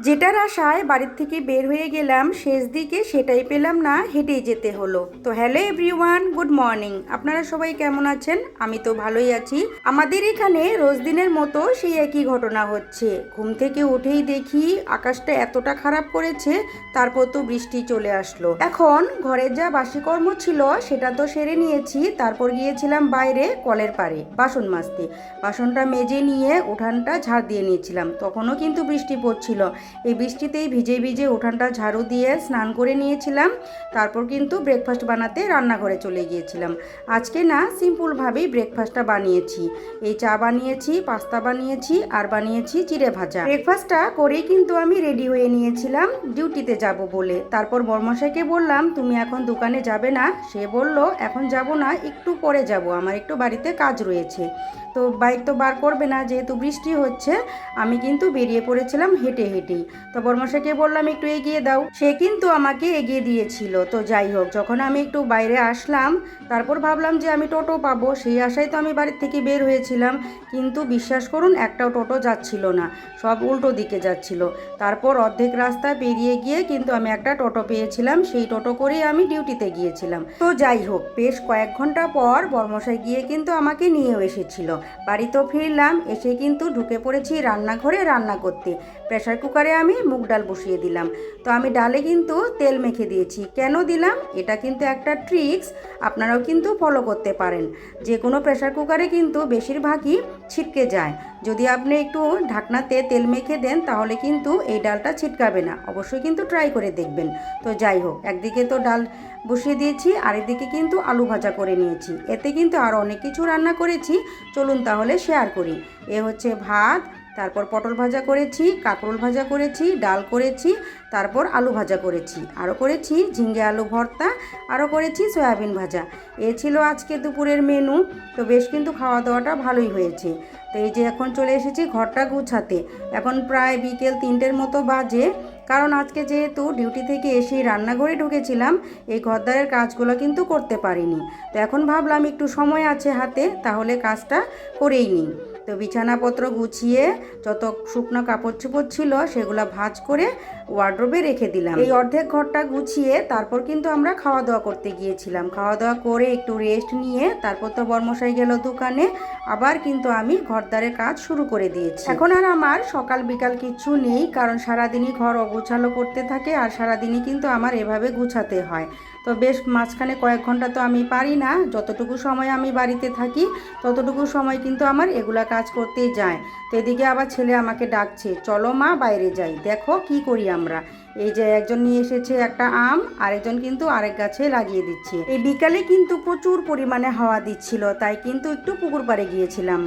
যেটার আশায় বাড়ির থেকে বের হয়ে গেলাম শেষ দিকে সেটাই পেলাম না, হেঁটেই যেতে হলো। তো হ্যালো এভরিওয়ান, গুড মর্নিং। আপনারা সবাই কেমন আছেন? আমি তো ভালোই আছি। আমাদের এখানে রোজ দিনের মতো সেই একই ঘটনা হচ্ছে। ঘুম থেকে উঠেই দেখি আকাশটা এতটা খারাপ করেছে, তারপর তো বৃষ্টি চলে আসলো। এখন ঘরের যা বাসি কর্ম ছিল সেটা তো সেরে নিয়েছি, তারপর গিয়েছিলাম বাইরে কলের পাড়ে বাসন মাজতে। বাসনটা মেজে নিয়ে উঠানটা ঝাড় দিয়ে নিয়েছিলাম, তখনও কিন্তু বৃষ্টি পড়ছিল। এই বৃষ্টিতেই ভিজে ভিজে উঠানটা ঝাড়ু দিয়ে স্নান করে নিয়েছিলাম, তারপর কিন্তু ব্রেকফাস্ট বানাতে রান্নাঘরে চলে গিয়েছিলাম। আজকে না সিম্পলভাবেই ব্রেকফাস্টটা বানিয়েছি। এই চা বানিয়েছি, পাস্তা বানিয়েছি, আর বানিয়েছি চিড়ে ভাজা। ব্রেকফাস্টটা করেই কিন্তু আমি রেডি হয়ে নিয়েছিলাম ডিউটিতে যাব বলে। তারপর বর্মশাইকে বললাম তুমি এখন দোকানে যাবে না? সে বলল এখন যাব না, একটু পরে যাব, আমার একটু বাড়িতে কাজ রয়েছে। তো বাইক তো বার করবে না, যেহেতু বৃষ্টি হচ্ছে। আমি কিন্তু বেরিয়ে পড়েছিলাম হেঁটে হেঁটেই। তো বর্মশাইকে বললাম একটু এগিয়ে দাও, সে কিন্তু আমাকে এগিয়ে দিয়েছিল। তো যাই হোক, যখন আমি একটু বাইরে আসলাম তারপর ভাবলাম যে আমি টোটো পাবো, সেই আশায় তো আমি বাড়ির থেকে বের হয়েছিলাম। কিন্তু বিশ্বাস করুন একটাও টোটো যাচ্ছিল না, সব উল্টো দিকে যাচ্ছিল। তারপর অর্ধেক রাস্তা পেরিয়ে গিয়ে কিন্তু আমি একটা টোটো পেয়েছিলাম, সেই টোটো করেই আমি ডিউটিতে গিয়েছিলাম। তো যাই হোক, বেশ কয়েক ঘন্টা পর বর্মশাই গিয়ে কিন্তু আমাকে নিয়েও এসেছিল। বাড়ি তো ফিরলাম, এসে কিন্তু ঢুকে পড়েছি রান্নাঘরে রান্না করতে। প্রেসার কুকারে আমি মুগ ডাল বসিয়ে দিলাম। তো আমি ডালে কিন্তু তেল মেখে দিয়েছি। কেন দিলাম? এটা কিন্তু একটা ট্রিক্স, আপনারাও কিন্তু ফলো করতে পারেন। যে কোনো প্রেসার কুকারে কিন্তু বেশিরভাগই ছিটকে যায়। যদি আপনি একটু ঢাকনাতে তেল মেখে দেন তাহলে কিন্তু এই ডালটা ছিটকাবে না। অবশ্যই কিন্তু ট্রাই করে দেখবেন। তো যাই হোক, একদিকে তো ডাল বসিয়ে দিয়েছি, আরেকদিকে কিন্তু আলু ভাজা করে নিয়েছি। এতে কিন্তু আরও অনেক কিছু রান্না করেছি, চলুন তাহলে শেয়ার করি। এ হচ্ছে ভাত, তারপর পটল ভাজা করেছি, কাঁকরোল ভাজা করেছি, ডাল করেছি, তারপর আলু ভাজা করেছি, আরও করেছি ঝিঙ্গে আলু ভর্তা, আরও করেছি সয়াবিন ভাজা। এ ছিল আজকে দুপুরের মেনু। তো বেশ কিন্তু খাওয়া দাওয়াটা ভালোই হয়েছে। তো এই যে এখন চলে এসেছি ঘরটা গুছাতে। এখন প্রায় বিকেল 3টের মতো বাজে, কারণ আজকে যেহেতু ডিউটি থেকে এসেই রান্নাঘরে ঢুকেছিলাম, এই ঘরদারের কাজগুলো কিন্তু করতে পারিনি। তো এখন ভাবলাম একটু সময় আছে হাতে, তাহলে কাজটা করেই নিই। তো বিছানাপত্র গুছিয়ে যত শুকনো কাপড় চোপড় ছিল সেগুলো ভাঁজ করে ওয়ার্ড্রোবে রেখে দিলাম। এই অর্ধেক ঘরটা গুছিয়ে তারপর কিন্তু আমরা খাওয়া দাওয়া করতে গিয়েছিলাম। খাওয়া দাওয়া করে একটু রেস্ট নিয়ে তারপর তো বর্মশাই গেল দোকানে, আবার কিন্তু আমি ঘরদারের কাজ শুরু করে দিয়েছি। এখন আর আমার সকাল বিকাল কিচ্ছু নেই, কারণ সারাদিনই ঘর অগোছালো করতে থাকে আর সারাদিনই কিন্তু আমার এভাবে গুছাতে হয়। তো বেশ মাঝখানে কয়েক ঘন্টা তো আমি পারি না, যতটুকু সময় আমি বাড়িতে থাকি ততটুকু সময় কিন্তু আমার এগুলা কাজ করতেই যায়। তো এদিকে আবার ছেলে আমাকে ডাকছে, চলো মা বাইরে যাই, দেখো কি করি আমরা। এই যে একজন নিয়ে এসেছে একটা আম, আরেকজন কিন্তু আরেক গাছে লাগিয়ে দিচ্ছে। এই বিকালে কিন্তু প্রচুর পরিমাণে হাওয়া দিচ্ছিল, তাই কিন্তু একটু পুকুর পাড়ে গিয়েছিলাম।